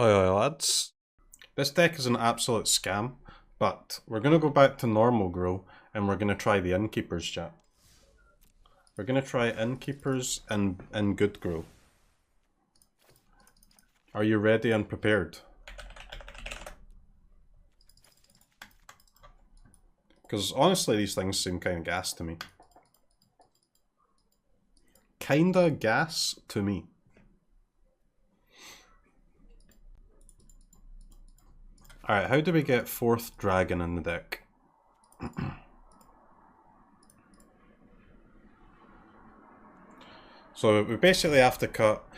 Oi, lads. This deck is an absolute scam, but we're going to go back to normal grow and we're going to try the Innkeepers, chat. We're going to try Innkeepers and good grow. Are you ready and prepared? Because honestly, these things seem kind of gas to me. Kinda gas to me. Alright, how do we get 4th dragon in the deck? So we basically have to cut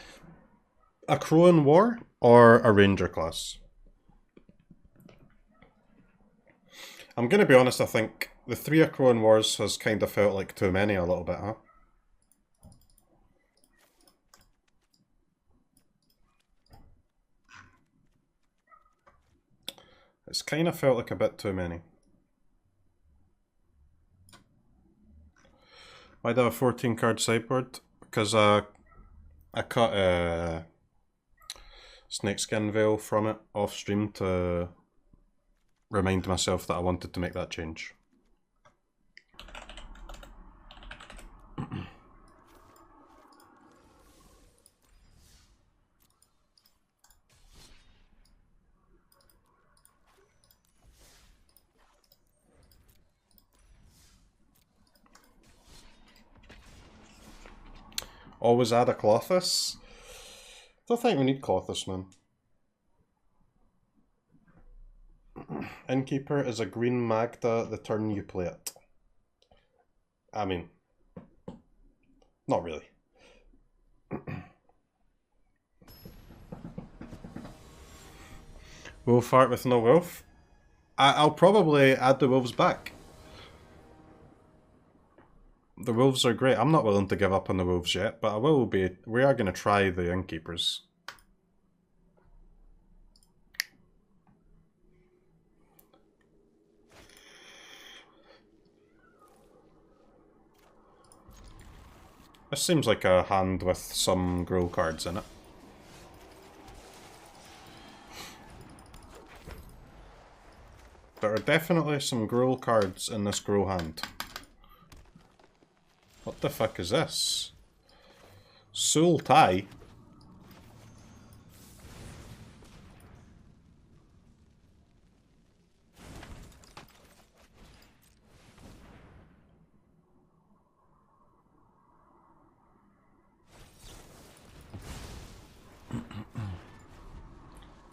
a Crow in War or a Ranger class. I'm gonna be honest, I think the 3 of Crow in Wars has kind of felt like too many a little bit, huh? It's kind of felt like a bit too many. Why do I have a 14 card sideboard? Because I cut a Snakeskin Veil from it off stream to remind myself that I wanted to make that change. Always add a Colossus? Don't think we need Colossus, man. Innkeeper is a green Magda the turn you play it. I mean, not really. Wolf art with no wolf? I'll probably add the wolves back. The wolves are great. I'm not willing to give up on the wolves yet, but I will be. We are going to try the Innkeepers. This seems like a hand with some grow cards in it. There are definitely some grow cards in this grow hand. What the fuck is this? Soul Tie?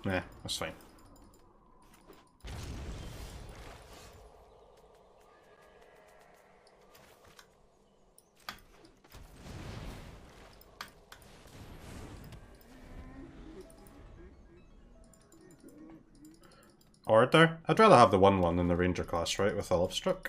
Nah, that's fine. Order? I'd rather have the 1/1 in the Ranger class, right, with a Lovestruck.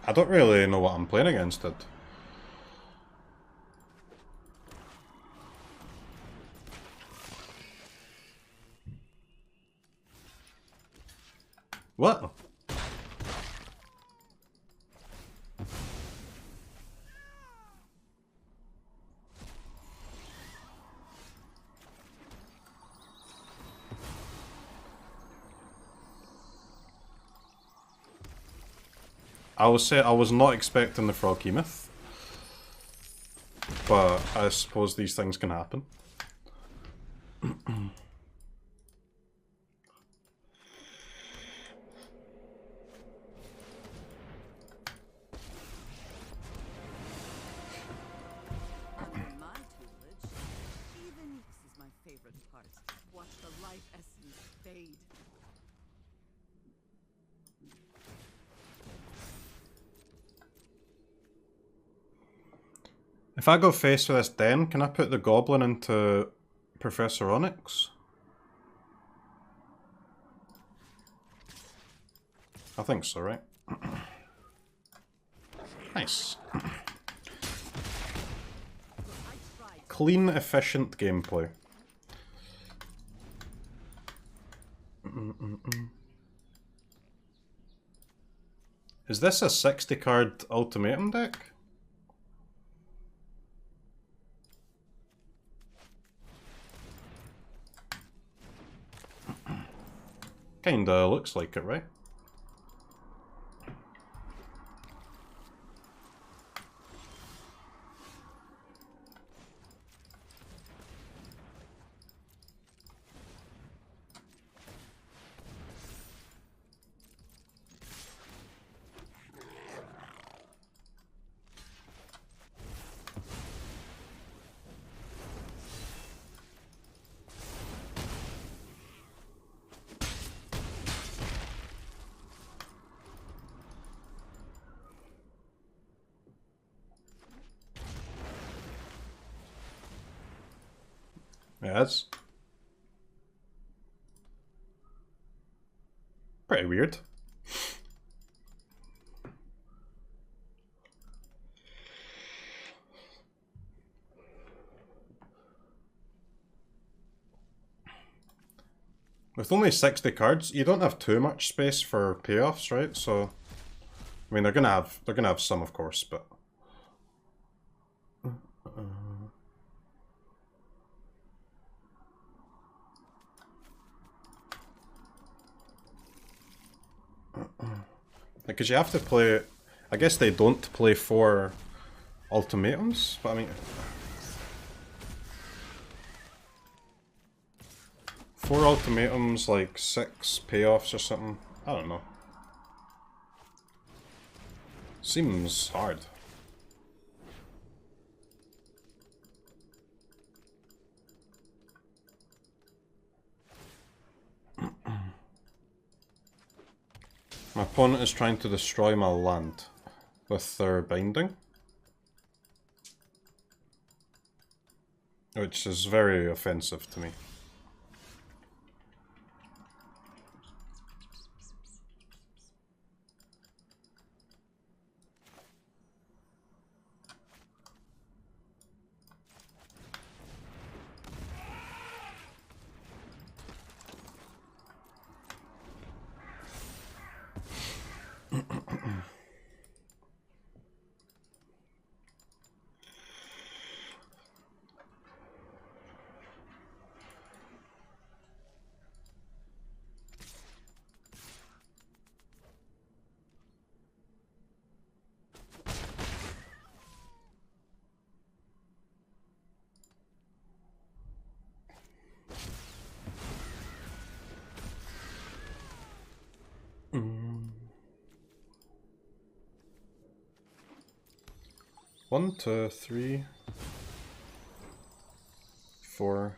I don't really know what I'm playing against it. What? I would say I was not expecting the Froggy Myth, but I suppose these things can happen. If I go face with this Den, can I put the Goblin into Professor Onyx? I think so, right? Nice. Clean, efficient gameplay. Is this a 60 card ultimatum deck? Kinda looks like it, right? Yeah, that's pretty weird. With only 60 cards, you don't have too much space for payoffs, right? So, I mean, they're gonna have some, of course, but because you have to play. I guess they don't play 4 ultimatums, but I mean, 4 ultimatums, like 6 payoffs or something. I don't know. Seems hard. My opponent is trying to destroy my land with their binding, which is very offensive to me. One, two, three, 4.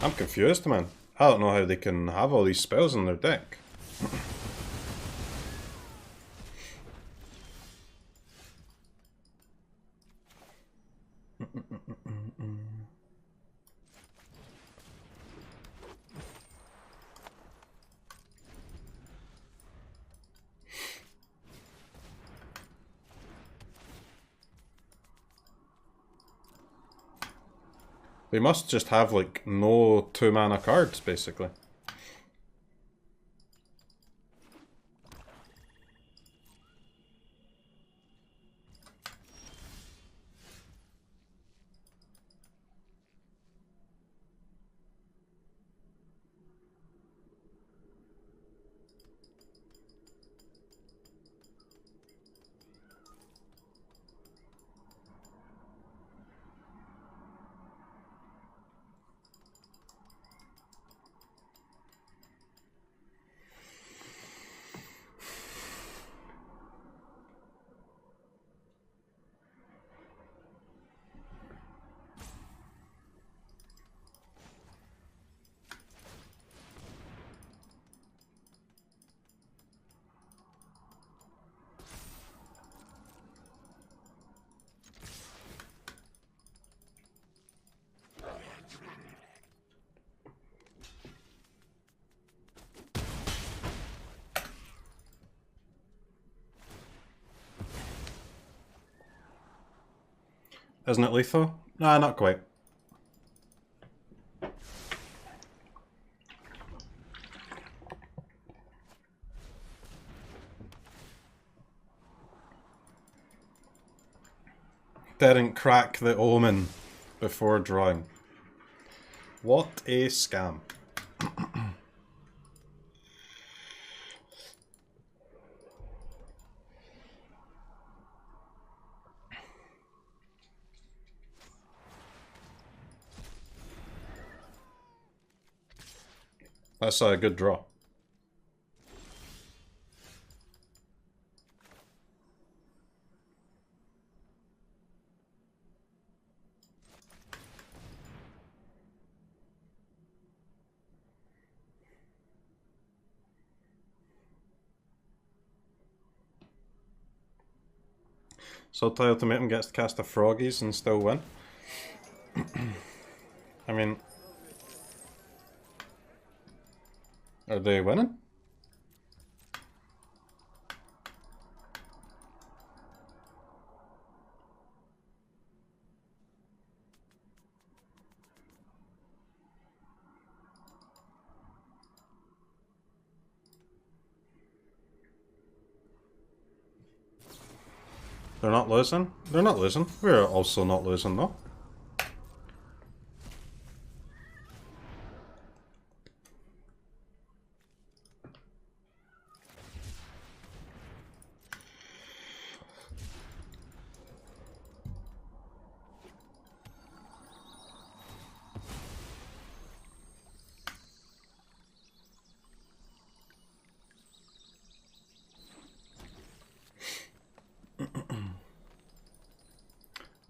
I'm confused, man. I don't know how they can have all these spells in their deck. They must just have, like, no 2-mana cards, basically. Isn't it lethal? Nah, not quite. didn't crack the omen before drawing. What a scam. That's a good draw. So Ultimatum gets to cast a Froggies and still win. I mean, are they winning? They're not losing? They're not losing. We're also not losing though.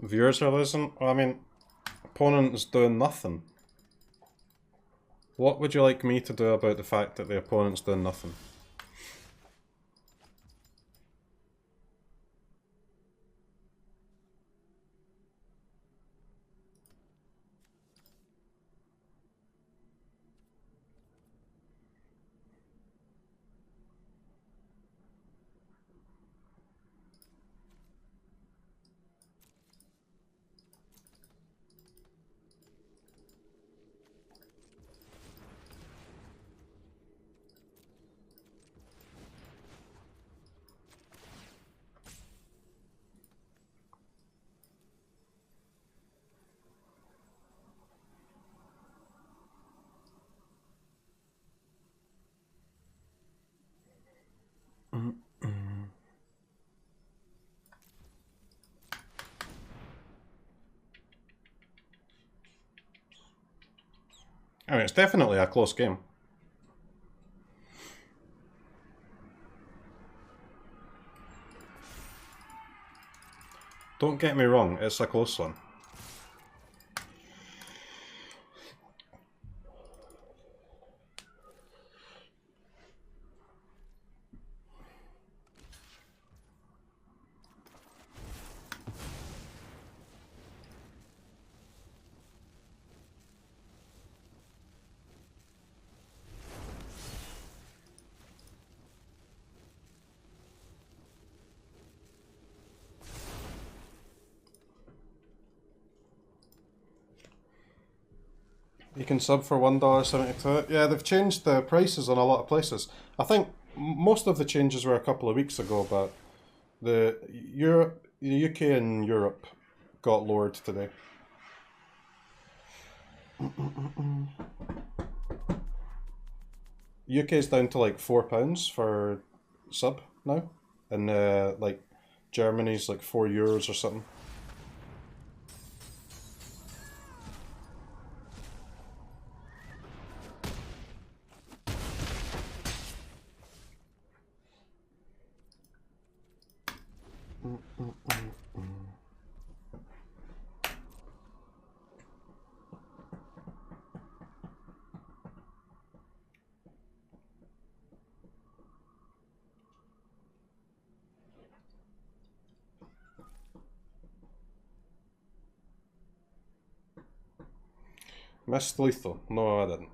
Viewers are losing? Well, I mean, opponent is doing nothing. What would you like me to do about the fact that the opponent's doing nothing? I mean, it's definitely a close game. Don't get me wrong, it's a close one. You can sub for $1.72. Yeah, they've changed the prices on a lot of places. I think most of the changes were a couple of weeks ago, but the UK and Europe got lowered today. UK's down to like £4 for sub now, and like Germany's like €4 or something. Missed lethal. No, I didn't.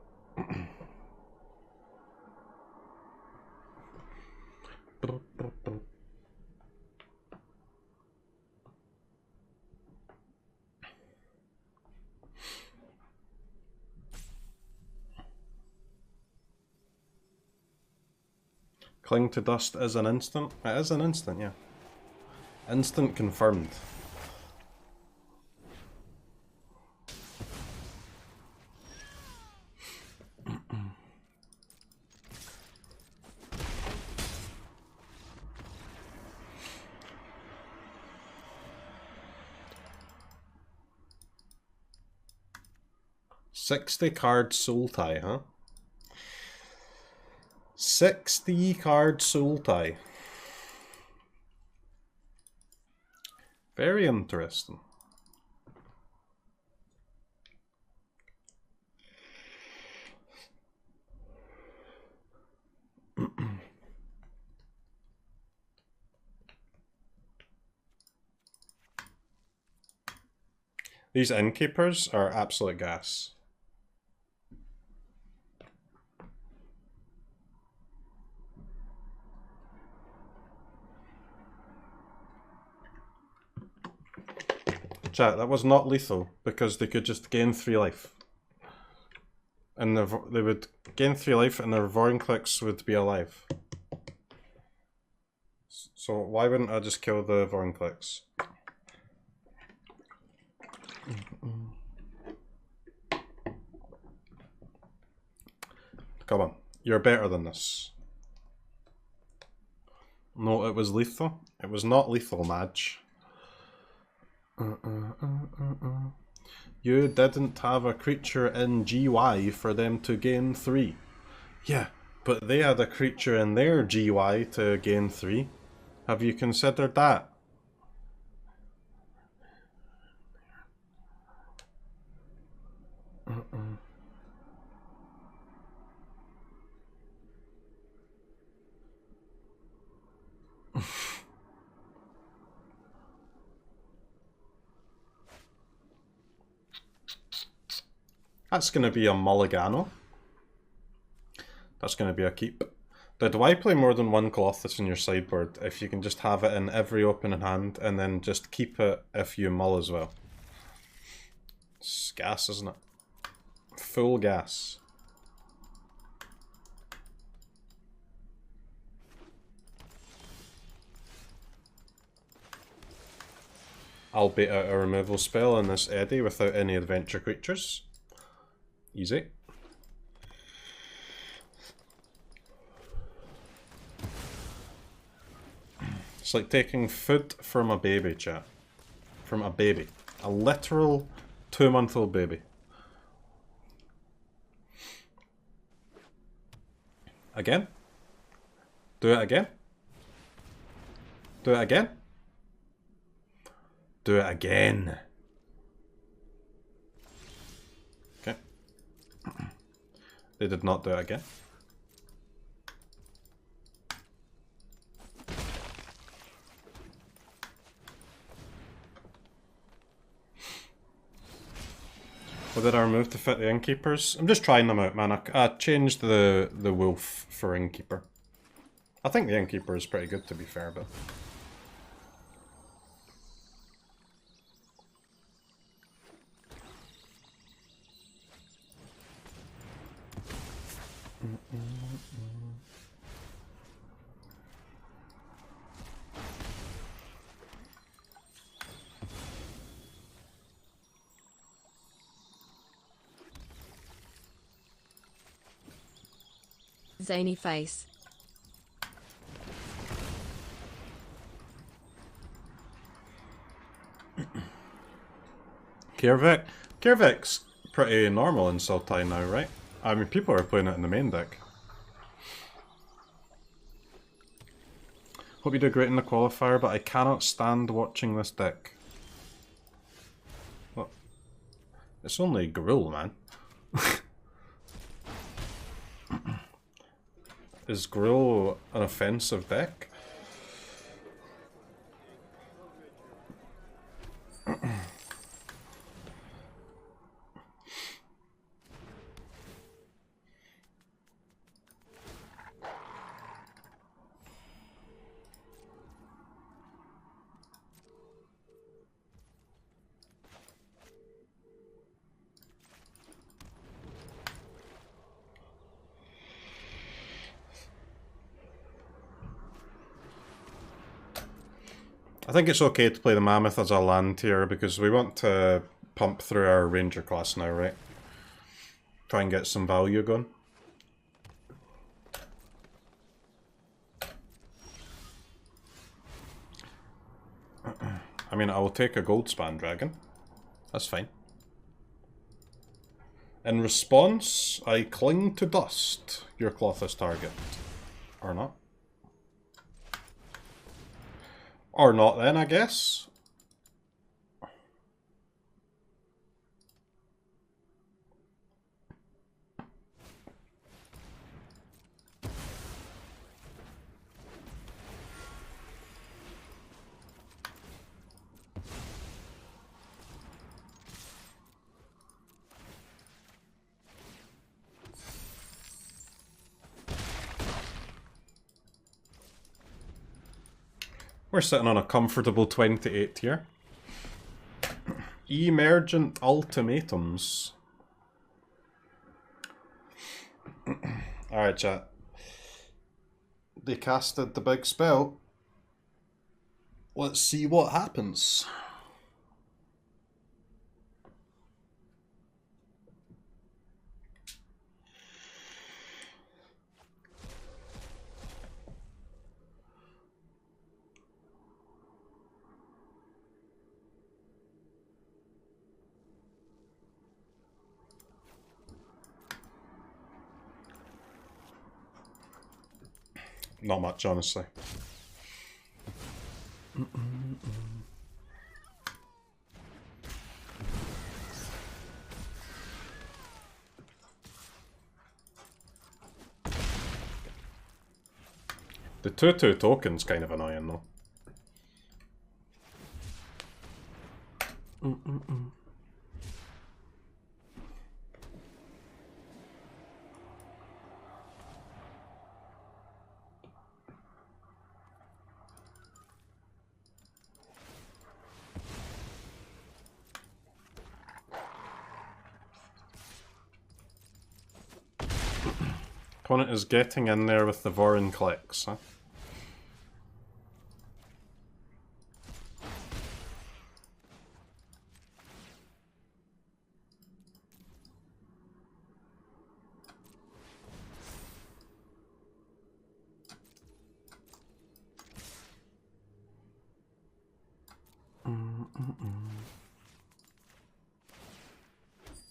Cling to dust is an instant? It is an instant, yeah. Instant confirmed. 60 card soul tie, huh? 60 card soul tie. Very interesting. These innkeepers are absolute gas. Chat, that was not lethal because they could just gain 3 life. And they would gain 3 life and their Vorinclex would be alive. So why wouldn't I just kill the Vorinclex? Come on, you're better than this. No, it was lethal. It was not lethal, Madge. You didn't have a creature in GY for them to gain 3. Yeah, but they had a creature in their GY to gain 3. Have you considered that? That's going to be a Mulligano. That's going to be a keep. Now, why play more than one Colossus in your sideboard if you can just have it in every opening hand and then just keep it if you mull as well? It's gas, isn't it? Full gas. I'll bait out a removal spell in this Eddy without any adventure creatures. Easy. It's like taking food from a baby, chat. From a baby. A literal 2-month-old baby. Again? Do it again? Do it again? Do it again. Okay. They did not do it again. What did I remove to fit the innkeepers? I'm just trying them out, man. I changed the wolf for innkeeper. I think the innkeeper is pretty good, to be fair, but... Zany face. Kervik's pretty normal in Sultai now, right? I mean, people are playing it in the main deck. Hope you do great in the qualifier, but I cannot stand watching this deck. What? It's only Gruul, man. Is Gruul an offensive deck? I think it's okay to play the Mammoth as a land tier because we want to pump through our Ranger class now, right? Try and get some value going. I mean, I will take a Goldspan Dragon. That's fine. In response, I cling to dust, your Clothless target. Or not. Or not then, I guess. We're sitting on a comfortable 28 here. Emergent ultimatums. Alright, chat. They casted the big spell. Let's see what happens. Not much, honestly. The 2/2 token's kind of annoying though. Opponent is getting in there with the Vorin clicks, huh?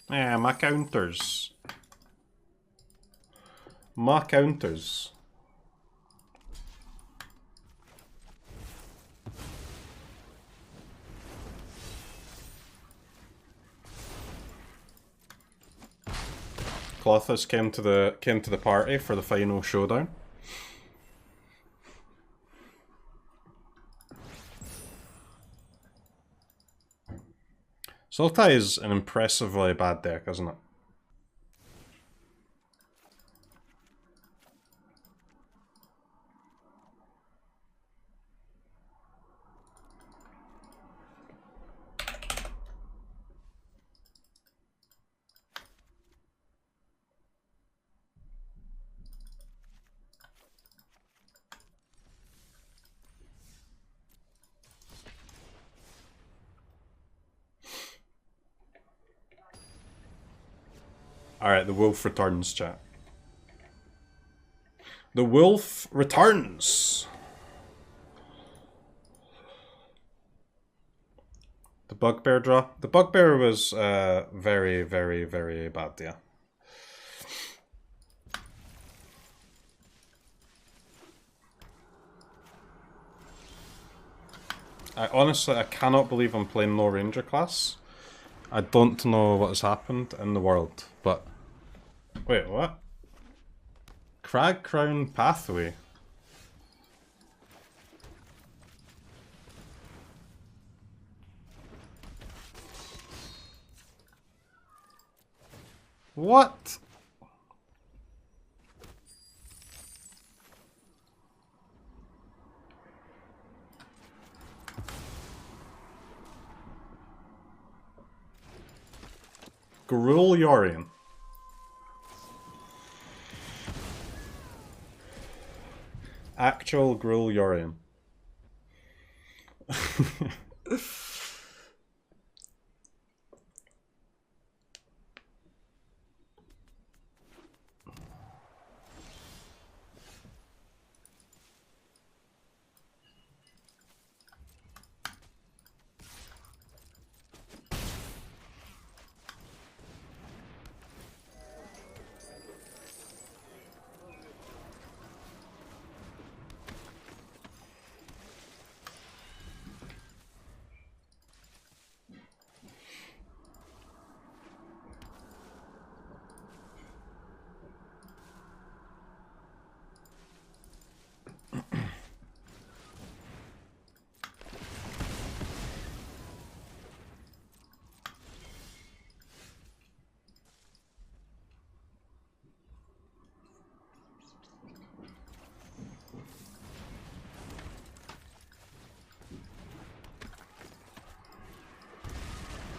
Yeah, my counters. My counters. Clothis came to the party for the final showdown. Sultai is an impressively bad deck, isn't it? Alright, the wolf returns, chat. The wolf returns! The bugbear draw. The bugbear was very, very, very bad, yeah. I cannot believe I'm playing no ranger class. I don't know what has happened in the world, but... Wait, what? Crag Crown Pathway? What? Gruul Yorion. Actual Gruul Yorion.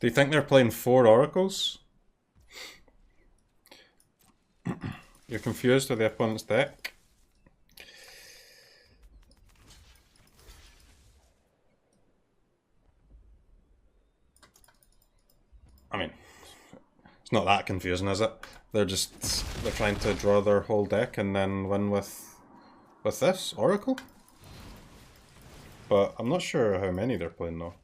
Do you think they're playing 4 oracles? You're confused with the opponent's deck? I mean, it's not that confusing, is it? They're trying to draw their whole deck and then win with this oracle? But I'm not sure how many they're playing though.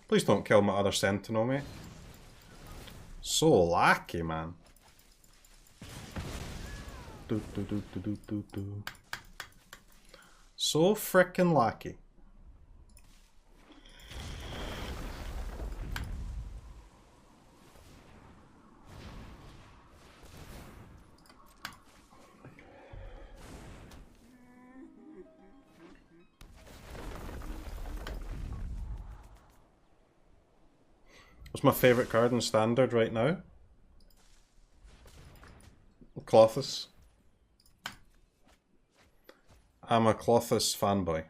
Please don't kill my other Sentinel, mate. So lacky, man. So frickin' lacky. What's my favourite card in Standard right now? Clothis. I'm a Clothis fanboy.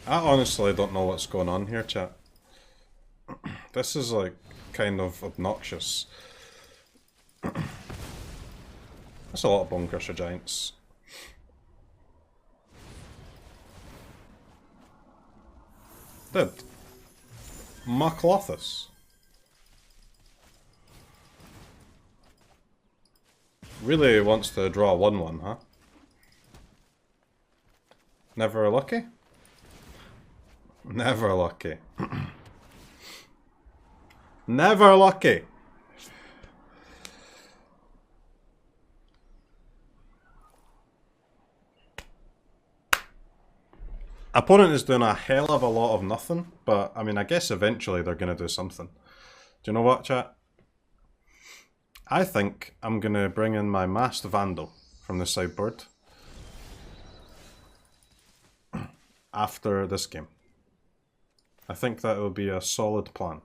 I honestly don't know what's going on here, chat. This is like kind of obnoxious. That's a lot of Bone Crusher Giants. Dude. Maclothus. Really wants to draw a 1-1, huh? Never lucky? Never lucky. Never lucky. Opponent is doing a hell of a lot of nothing, but I mean, I guess eventually they're going to do something. Do you know what, chat? I think I'm going to bring in my Masked Vandal from the sideboard after this game. I think that will be a solid plan.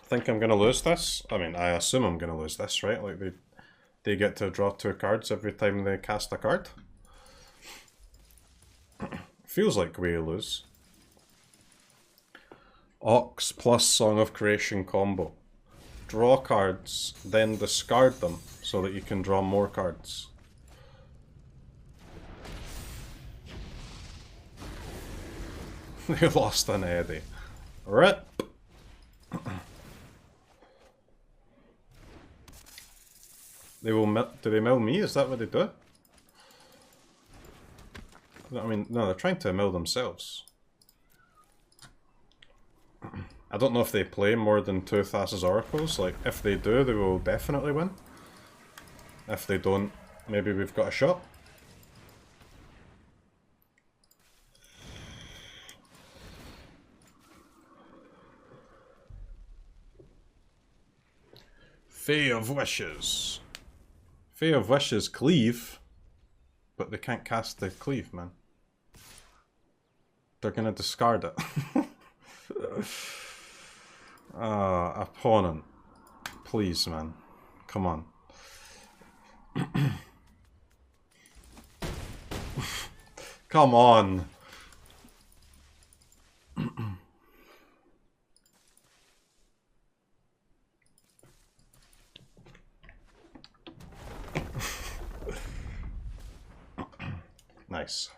Think I'm gonna lose this? I mean, I assume I'm gonna lose this, right? Like they get to draw 2 cards every time they cast a card. Feels like we lose. Ox plus Song of Creation combo. Draw cards, then discard them so that you can draw more cards. They lost an Eddie. RIP! They will do they mill me? Is that what they do? I mean, no, they're trying to mill themselves. I don't know if they play more than 2 Thassa's Oracles. Like, if they do, they will definitely win. If they don't, maybe we've got a shot. Fae of Wishes. Fae of Wishes cleave, but they can't cast the cleave, man. They're gonna discard it. Opponent. Please, man. Come on. Come on. Nice.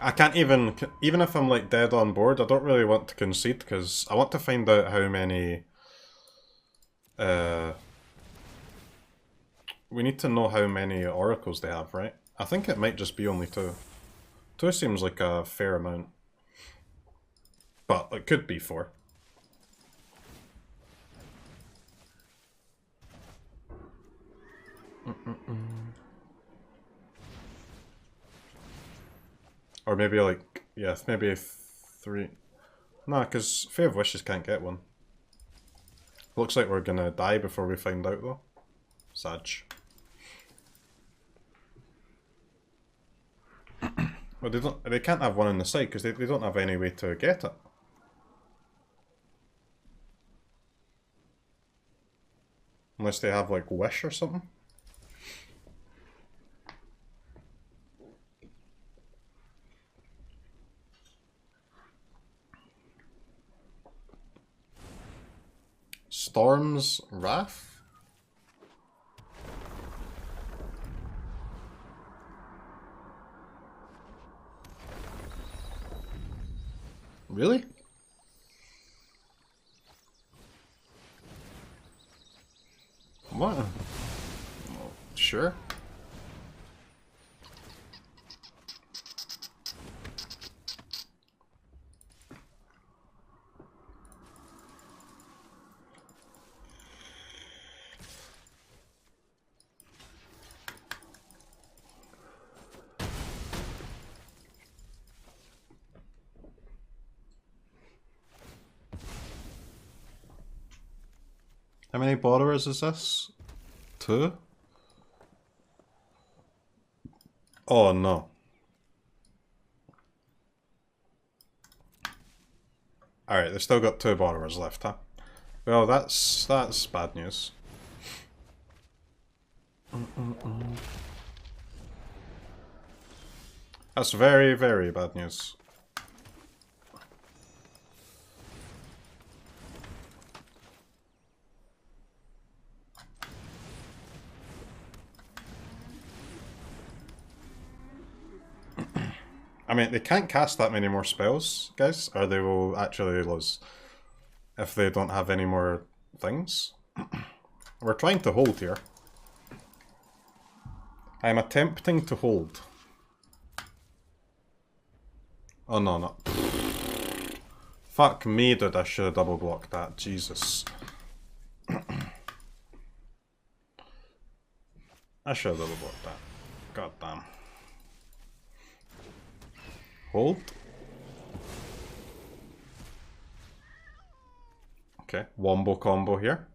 I can't even if I'm like dead on board, I don't really want to concede because I want to find out how many we need to know how many oracles they have, right? I think it might just be only 2. 2 seems like a fair amount. But it could be 4. Or maybe like, yeah, maybe 3. Nah, because Fair of Wishes can't get one. Looks like we're gonna die before we find out though. Sag. Well, they can't have one on the side because they don't have any way to get it. Unless they have like Wish or something. Storm's Wrath? Really? What? Well, sure. How many borrowers is this? 2? Oh no. Alright, they've still got 2 borrowers left, huh? Well, that's bad news. That's very, very bad news. I mean, they can't cast that many more spells, guys, or they will actually lose if they don't have any more things. We're trying to hold here. I'm attempting to hold. Oh no, no. Fuck me, dude, I should have double blocked that. Jesus. I should have double blocked that. God damn. Hold. Okay, wombo combo here.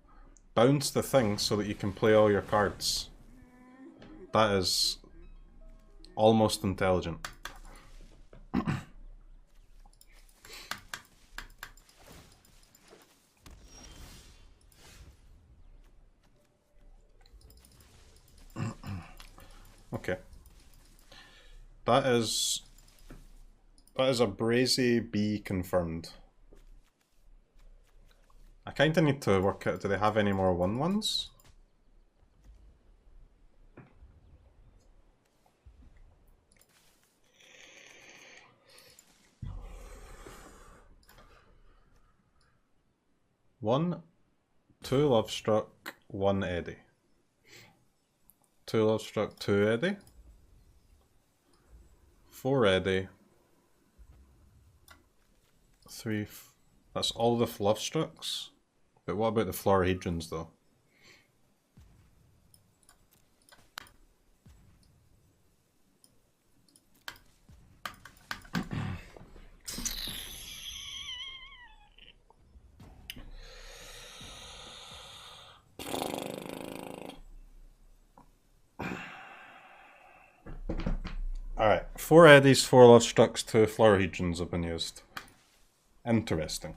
Bounce the thing so that you can play all your cards. That is almost intelligent. Okay. That is a Brazy B confirmed. I kinda need to work out, do they have any more 1/1s? One, 2 Lovestruck, 1 Eddie. 2 Lovestruck, 2 Eddie. 4 Eddie. 3. That's all the Lovestrucks. But what about the Florahedrons though? Alright, 4 Eddies, 4 Lovestrucks, 2 Florahedrons have been used. Interesting.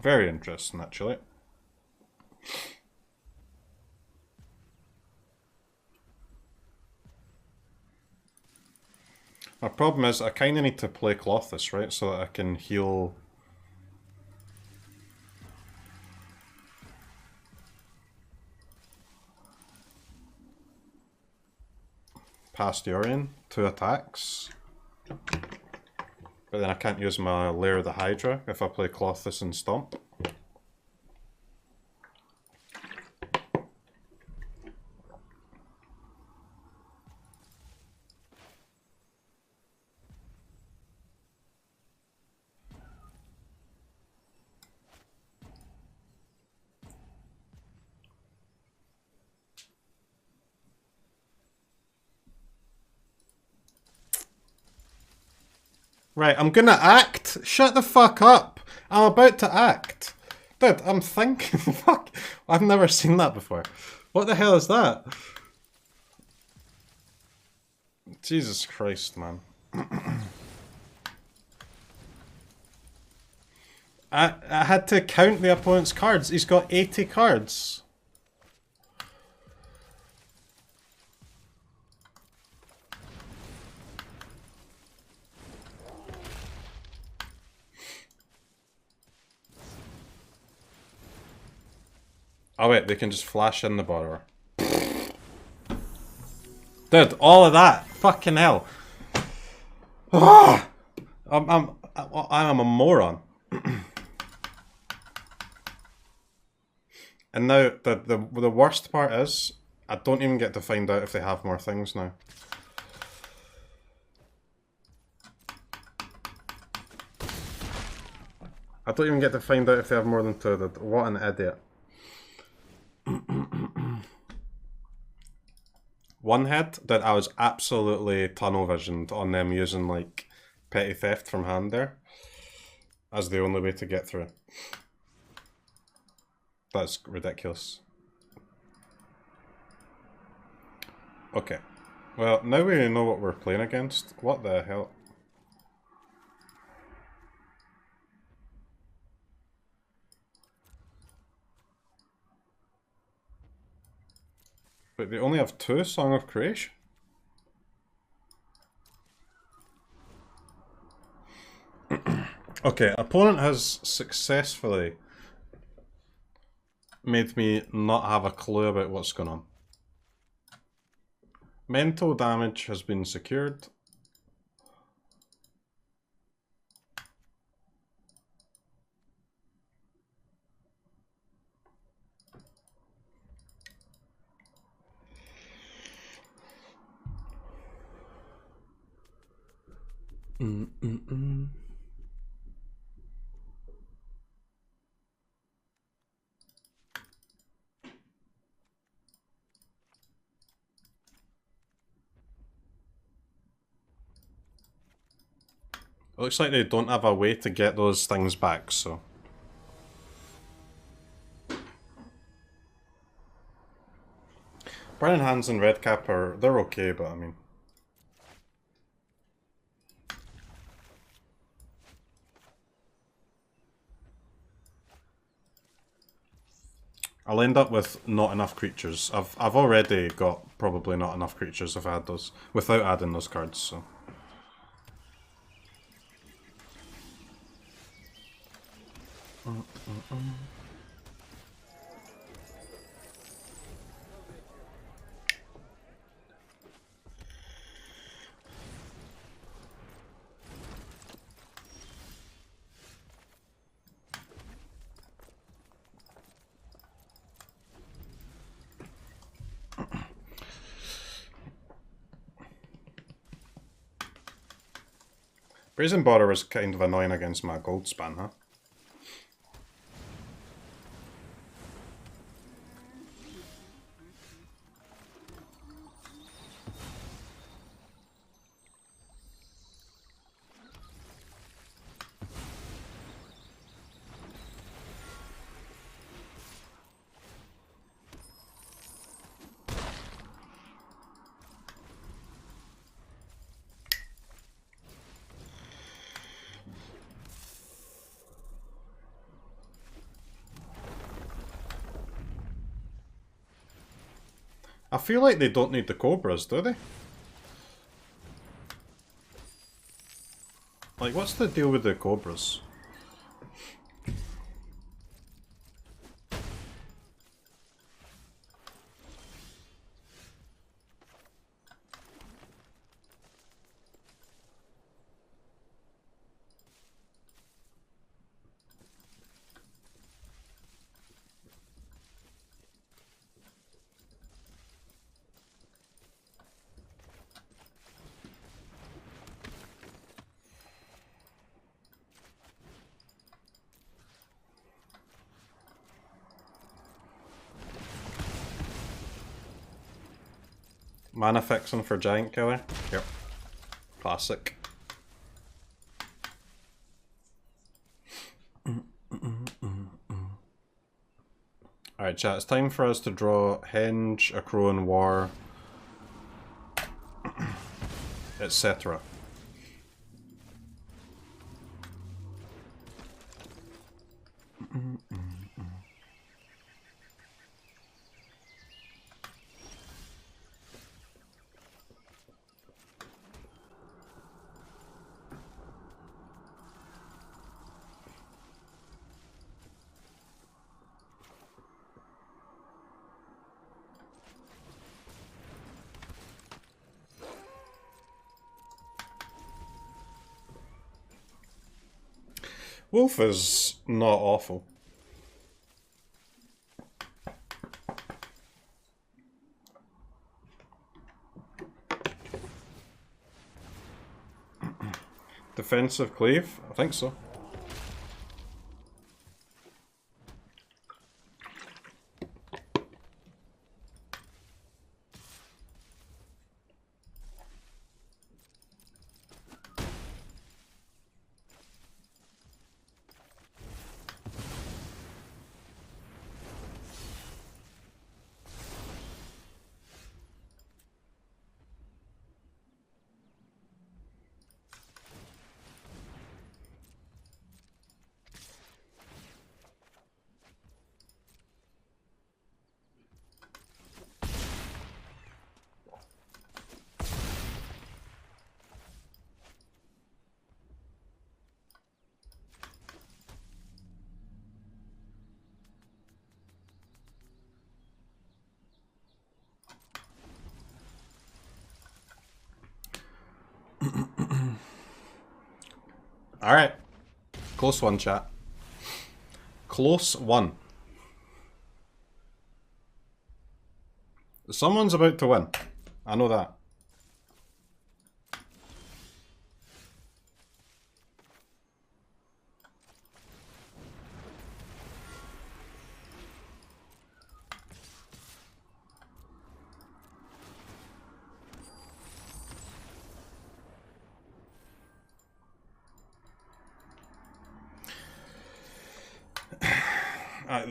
Very interesting, actually. My problem is I kind of need to play Colossus, right, so that I can heal... Past Yorion, 2 attacks. But then I can't use my Lair of the Hydra if I play Colossus and Stomp. Right, I'm gonna act. Shut the fuck up. I'm about to act. Dude, I'm thinking. Fuck. I've never seen that before. What the hell is that? Jesus Christ, man. I had to count the opponent's cards. He's got 80 cards. Oh wait, they can just flash in the borrower. Dude, all of that. Fucking hell. I'm a moron. And now the worst part is I don't even get to find out if they have more things now. I don't even get to find out if they have more than 2. What an idiot. One head that I was absolutely tunnel visioned on them using like petty theft from hand there as the only way to get through. That's ridiculous. Okay. Well, now we know what we're playing against. What the hell? But they only have 2 Song of Creation. Okay, opponent has successfully made me not have a clue about what's going on. Mental damage has been secured. It looks like they don't have a way to get those things back, so... Burning Hands and Redcap they're okay, but I mean... I'll end up with not enough creatures. I've already got probably not enough creatures if I had those, without adding those cards, so... Brazen Border was kind of annoying against my gold span, huh? I feel like they don't need the Cobras, do they? Like, what's the deal with the Cobras? Mana fixing for Giant Killer. Yep. Classic. Alright chat, it's time for us to draw Henge, a Crow in War, etc. Wolf is not awful. Defensive cleave? I think so. Alright. Close one, chat. Close one. Someone's about to win. I know that.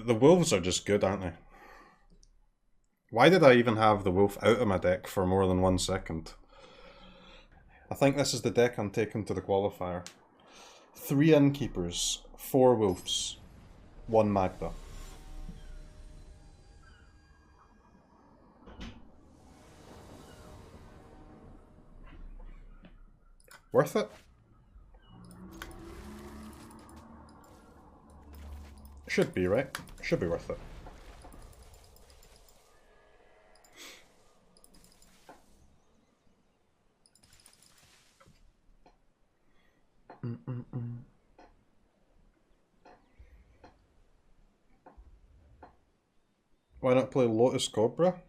The wolves are just good, aren't they? Why did I even have the wolf out of my deck for more than 1 second? I think this is the deck I'm taking to the qualifier. 3 innkeepers, 4 wolves, 1 Magda. Worth it? Should be, right? Should be worth it. Why not play Lotus Cobra?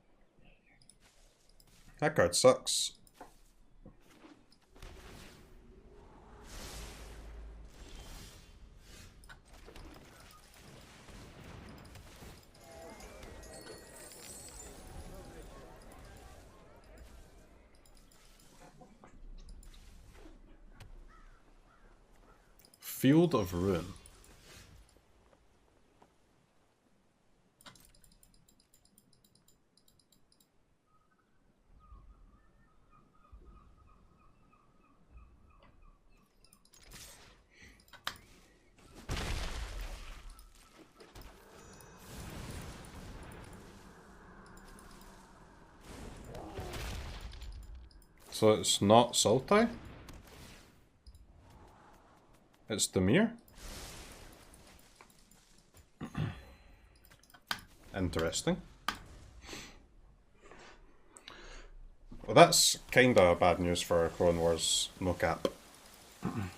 That card sucks. Field of Ruin. So it's not Sultai? It's Demir? Interesting. Well, that's kinda bad news for Clone Wars no cap. And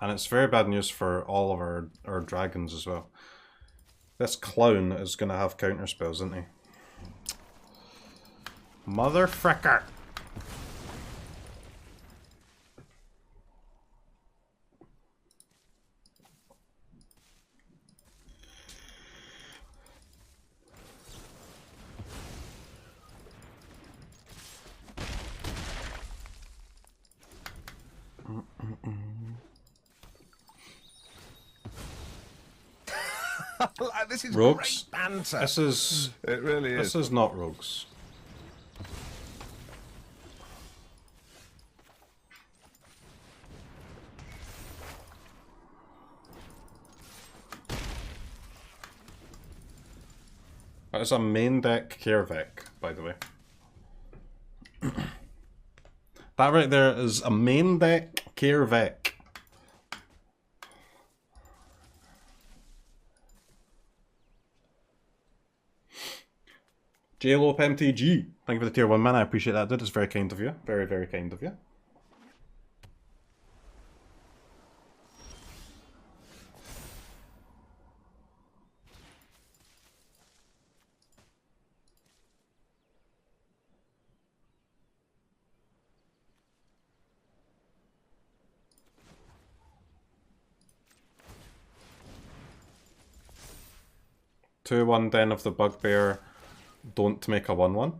it's very bad news for all of our dragons as well. This clown is gonna have counter spells, isn't he? Motherfricker! This is Rogues? great banter. This is... It really is. This is not rogues. That is a main deck Kervek, by the way. That right there is a main deck Kervek. J-Lope MTG. Thank you for the tier 1 man. I appreciate that, dude. It's very kind of you. Very, very kind of you. Two 1 Den of the Bugbear. Don't make a 1/1.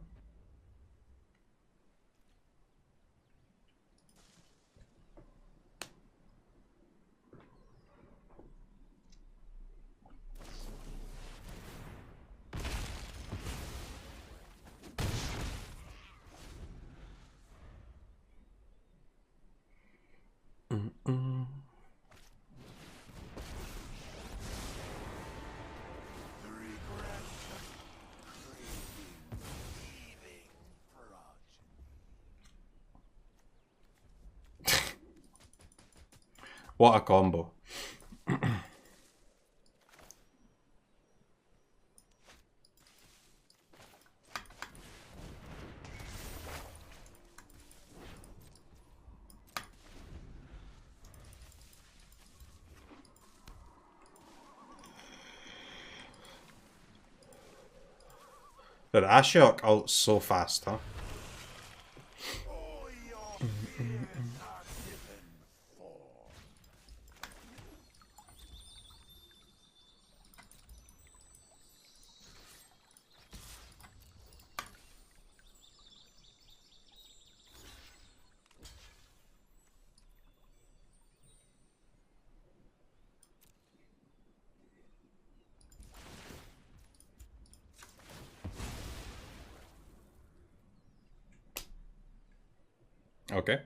What a combo. The Ashiok ult's so fast, huh? Okay.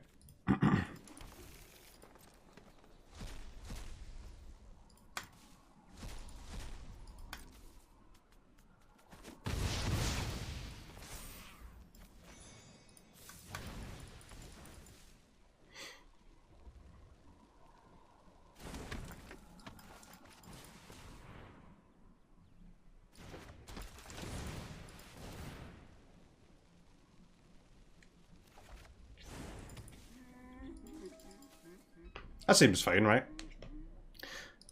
That seems fine, right?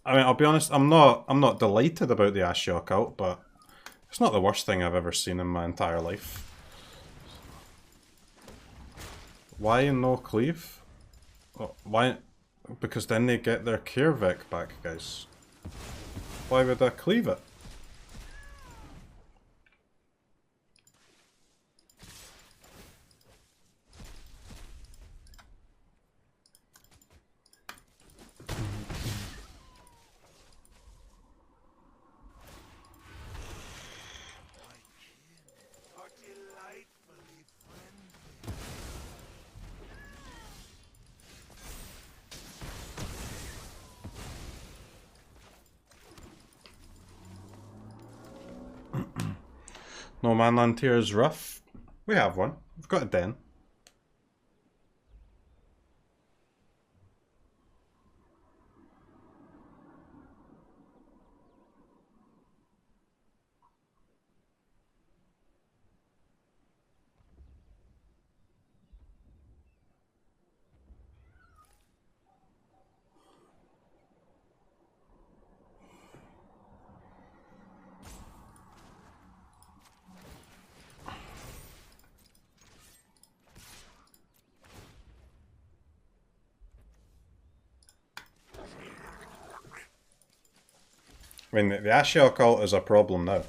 I mean, I'll be honest, I'm not delighted about the Ashiok ult, but it's not the worst thing I've ever seen in my entire life. Why no cleave? Oh, why? Because then they get their Kervek back, guys. Why would I cleave it? No manland tier is rough. We have one. We've got a den. I mean, the Ashiok ult is a problem now.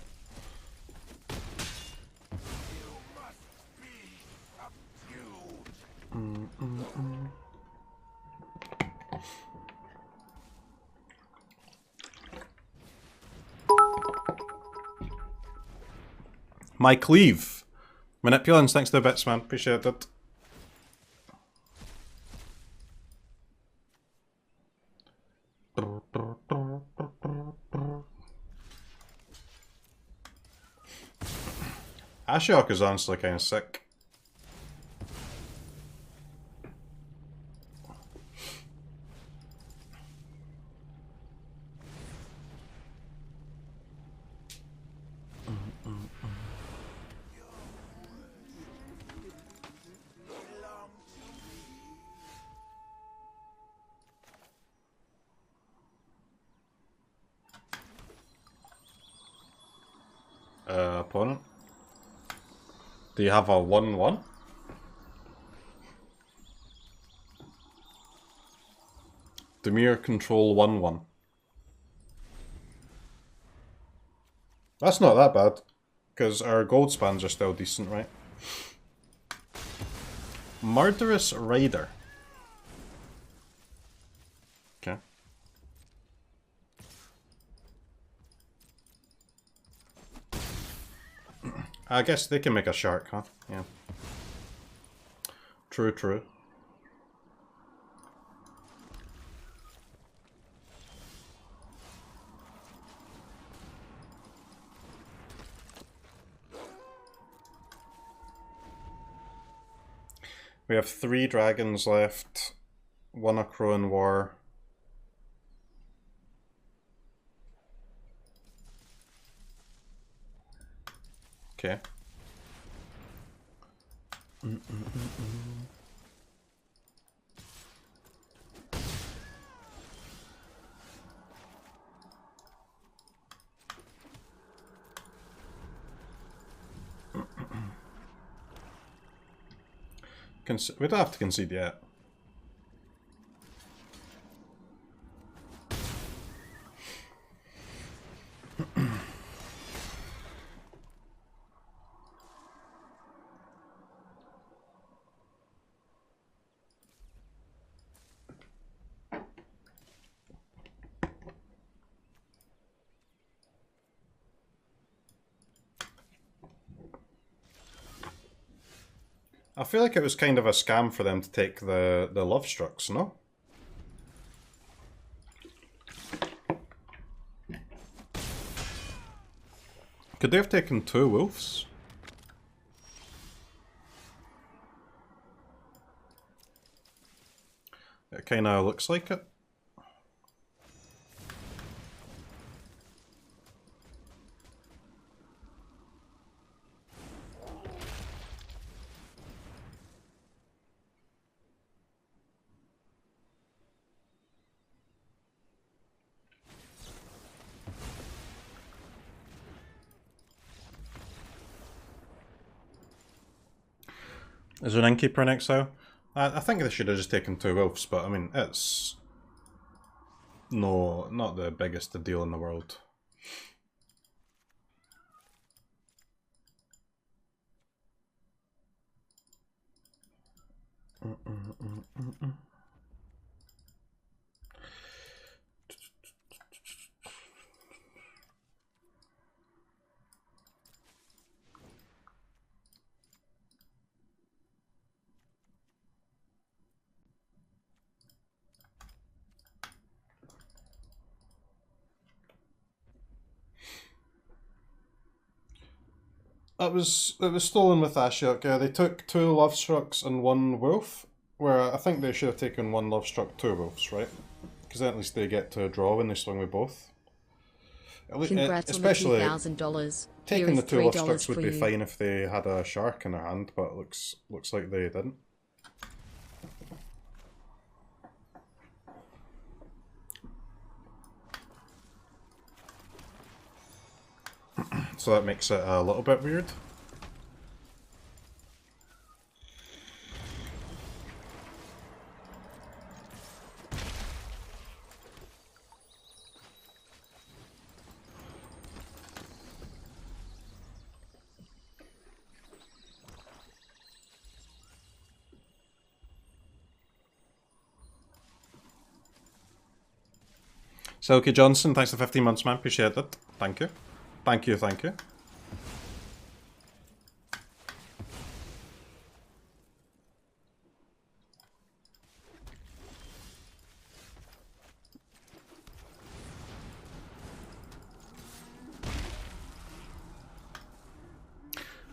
My cleave. Manipulance, thanks to the bits, man. Appreciate it. Ashiok is honestly kind of sick. Opponent. Do you have a 1-1? Demir control 1-1. That's not that bad, because our gold spans are still decent, right? Murderous Rider. Okay. I guess they can make a shark, huh? Yeah. True, true. We have 3 dragons left, 1 a crow in war. Okay. We don't have to concede yet. I feel like it was kind of a scam for them to take the love structs, no? Could they have taken 2 wolves? It kinda looks like it. Is there an innkeeper in exile? I think they should have just taken 2 wolves, but I mean, it's not the biggest deal in the world. It was stolen with Ashiok. Yeah, they took 2 love structs and 1 wolf, where I think they should have taken 1 love struck, 2 wolves, right? Because then at least they get to draw when they swing with both. Congrats Especially on the $2,000. taking the 2 love structs would be fine if they had a shark in their hand, but it looks like they didn't. So that makes it a little bit weird. Silky Johnson, thanks for 15 months, man. Appreciate it. Thank you. Thank you, thank you.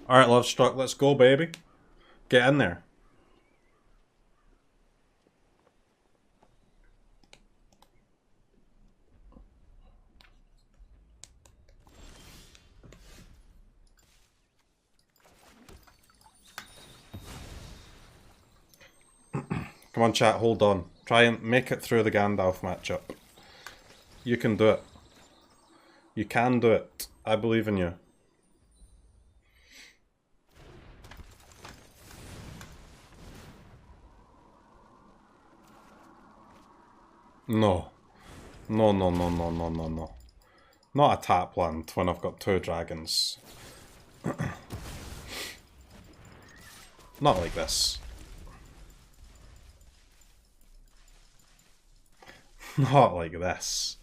Alright, Love Struck, let's go, baby. Get in there. Come on, chat, hold on. Try and make it through the Gandalf matchup. You can do it. You can do it. I believe in you. No. No, no, no, no, no, no, no. Not a tap land when I've got 2 dragons. Not like this. Not like this.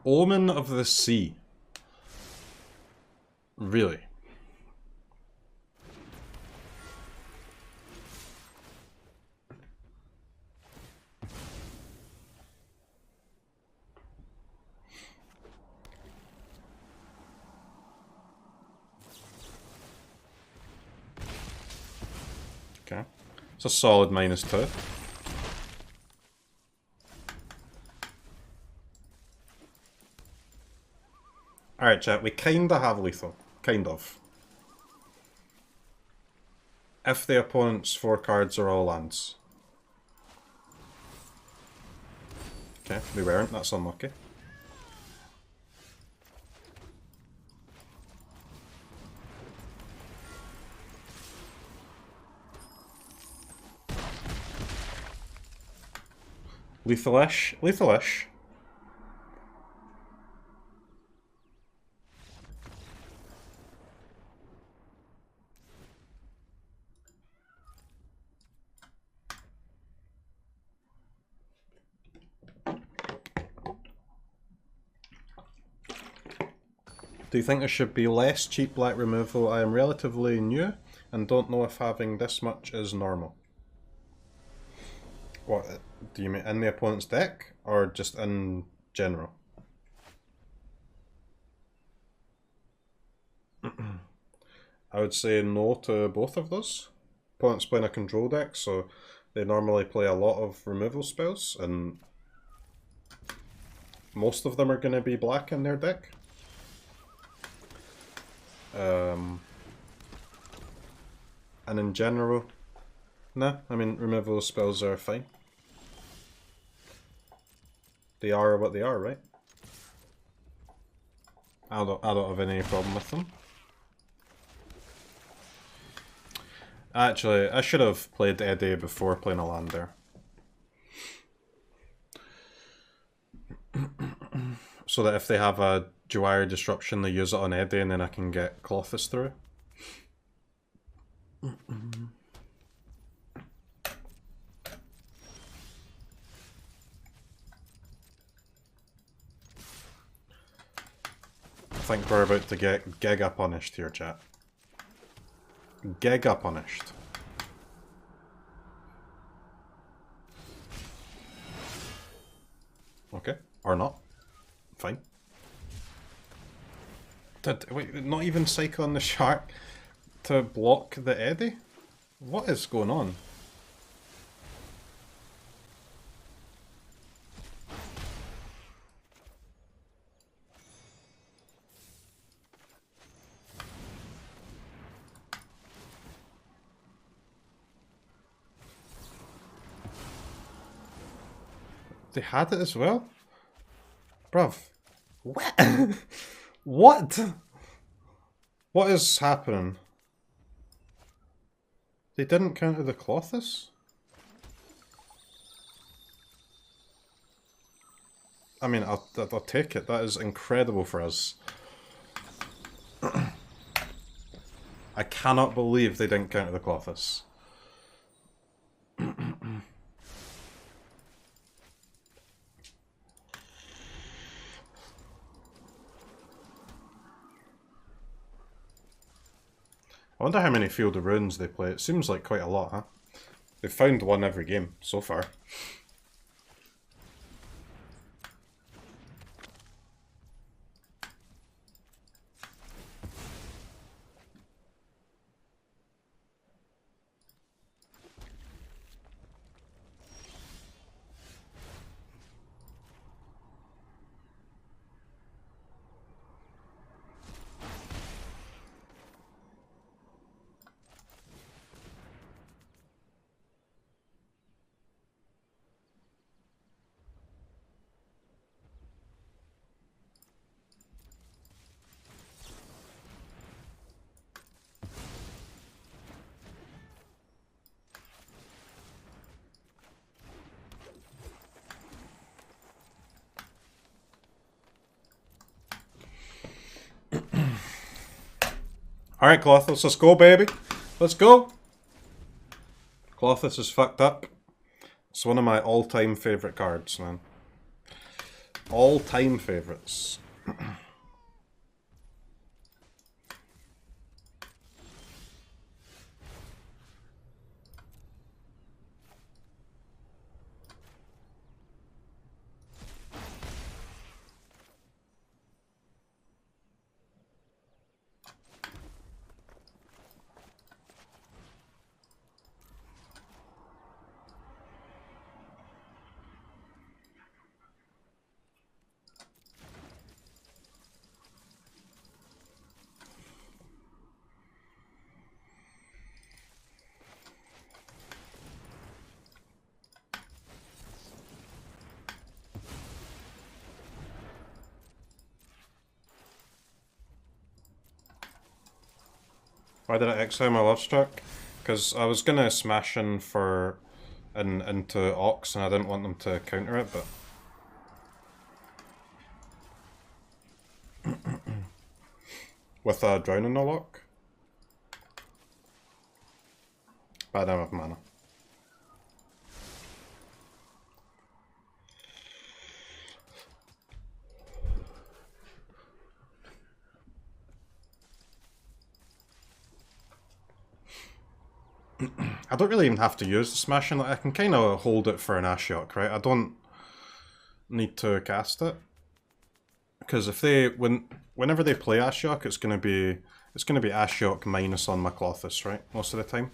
Omen of the Sea. Really? Okay. It's a solid -2. Alright, chat, we kinda have lethal. Kind of. If the opponent's 4 cards are all lands. Okay, we weren't, that's unlucky. Lethalish? Lethalish? Do you think there should be less cheap black removal? I am relatively new and don't know if having this much is normal. What, do you mean in the opponent's deck or just in general? I would say no to both of those. Opponent's playing a control deck, so they normally play a lot of removal spells, and most of them are going to be black in their deck. And in general, nah, I mean, removal spells are fine. They are what they are, right? I don't have any problem with them. Actually, I should have played Eddie before playing a land there. So that if they have a Jawire Disruption, they use it on Eddie and then I can get Colossus through. I think we're about to get Giga punished here, chat. Giga punished. Okay, or not. Fine. Wait, not even Cycle on the Shark to block the Eddie? What is going on? They had it as well? Bruv. What? What? What is happening? They didn't counter the Colossus? I mean, I'll take it. That is incredible for us. I cannot believe they didn't counter the Colossus. I wonder how many Field of Ruins they play. It seems like quite a lot, huh? They've found one every game so far. Alright, Colossus, let's go, baby. Let's go. Colossus is fucked up. It's one of my all-time favourite cards, man. All-time favourites. Why did I exile my Love Struck? Because I was gonna smash in for into Ox and I didn't want them to counter it, but with a Drowning no lock. But I don't have mana. I don't really even have to use the smashing. I can kind of hold it for an Ashiok, right? I don't need to cast it because if they whenever they play Ashiok, it's gonna be Ashiok minus on my Colossus, right? Most of the time.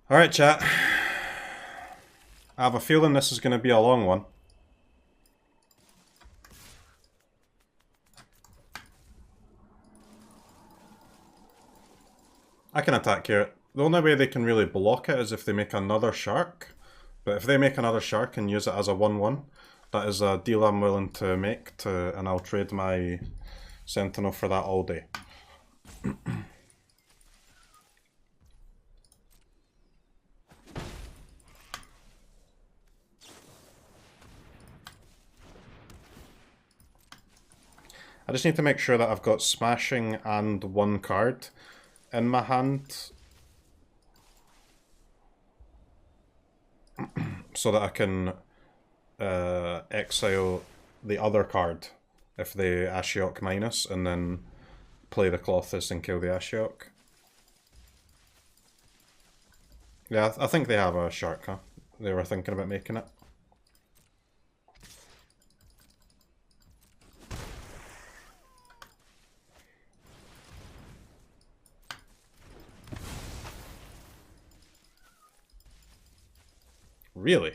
Alright, chat. I have a feeling this is going to be a long one. I can attack here. The only way they can really block it is if they make another shark. But if they make another shark and use it as a 1-1, that is a deal I'm willing to make, and I'll trade my Sentinel for that all day. I just need to make sure that I've got smashing and one card in my hand so that I can exile the other card if they Ashiok minus and then play the Colossus and kill the Ashiok. Yeah, I think they have a shark, huh? They were thinking about making it. Really?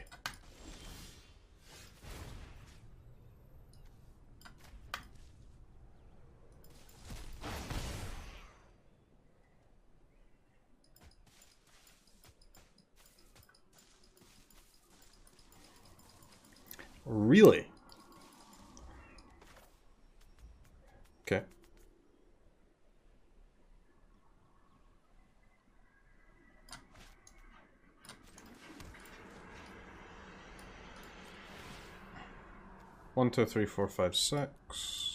Really? Okay. One, two, three, four, five, six.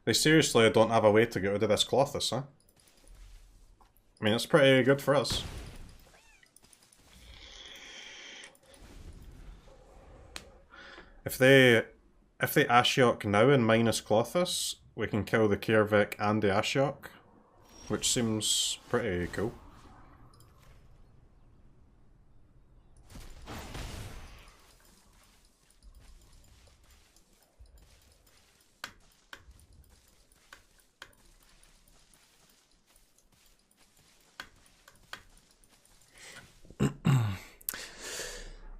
They seriously don't have a way to get rid of this Colossus, huh? I mean, it's pretty good for us. If they Ashiok now and minus Colossus, we can kill the Kiervik and the Ashiok, which seems pretty cool.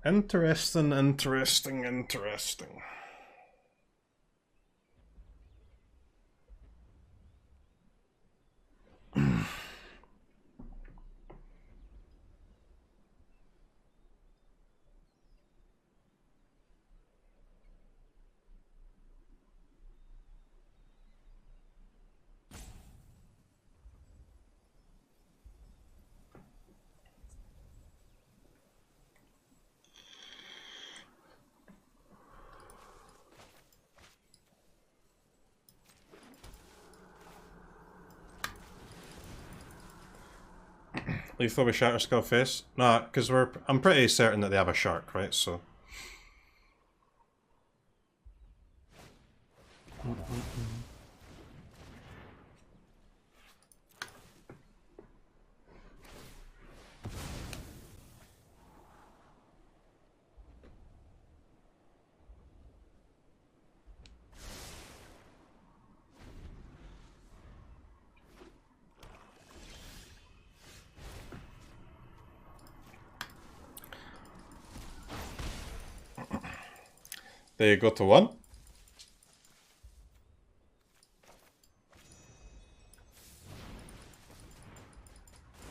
Interesting, interesting, interesting. Lethal with Shatter Skull Face? Nah, because I'm pretty certain that they have a shark, right? So. They go to one.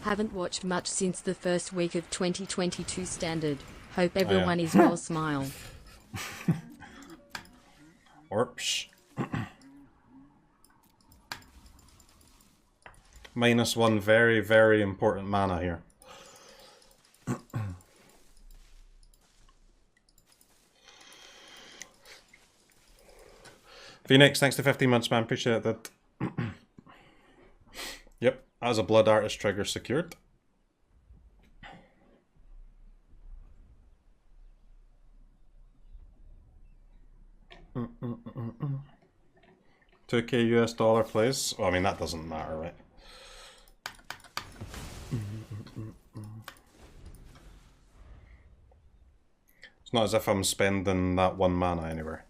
Haven't watched much since the first week of 2022 standard. Hope everyone is well. Smile. Orps. Minus one very, very important mana here. Phoenix, thanks to 15 months, man. Appreciate that. Yep, as a Blood Artist trigger secured. $2K US please. Well, I mean, that doesn't matter, right? It's not as if I'm spending that one mana anywhere.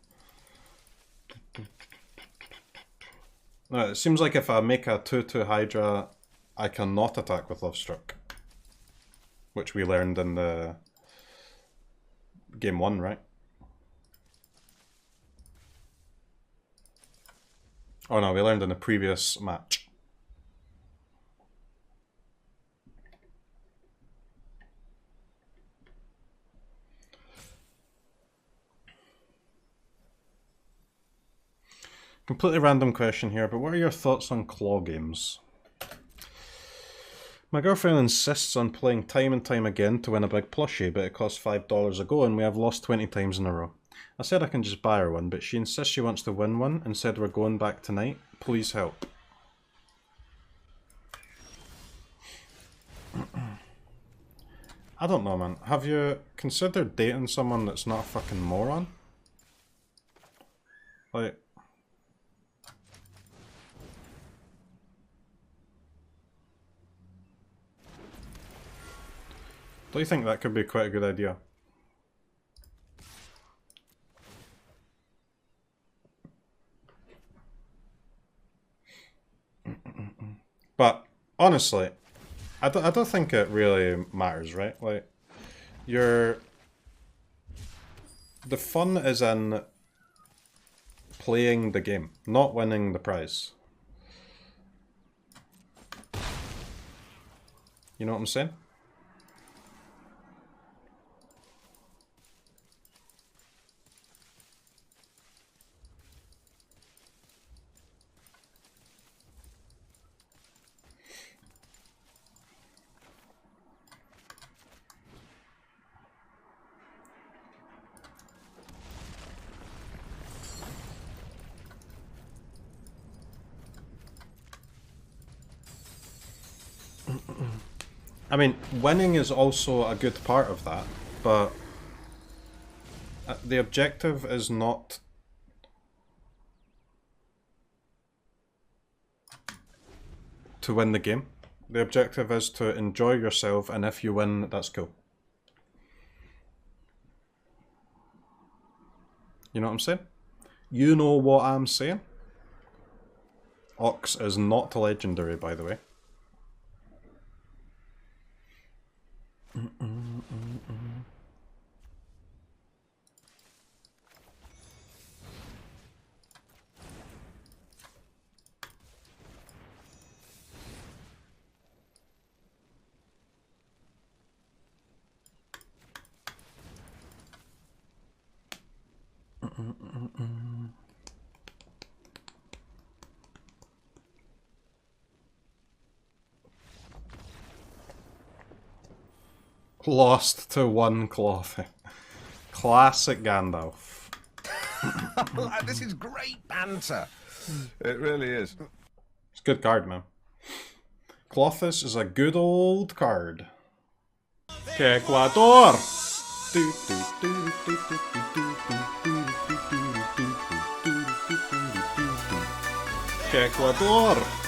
No, it seems like if I make a 2-2 Hydra, I cannot attack with Lovestruck. Which we learned in the game 1, right? Oh no, we learned in the previous match. Completely random question here, but what are your thoughts on claw games? My girlfriend insists on playing time and time again to win a big plushie, but it costs $5 a go and we have lost 20 times in a row. I said I can just buy her one, but she insists she wants to win one and said we're going back tonight. Please help. I don't know, man. Have you considered dating someone that's not a fucking moron? Like... Do you think that could be quite a good idea? But honestly, I don't think it really matters, right? Like, the fun is in playing the game, not winning the prize. You know what I'm saying? I mean, winning is also a good part of that, but the objective is not to win the game. The objective is to enjoy yourself, and if you win, that's cool. You know what I'm saying? You know what I'm saying? Ox is not legendary, by the way. Lost to one cloth. Classic Gandalf. This is great banter. It really is. It's a good card, man. Clothis is a good old card. Ecuador! Ecuador!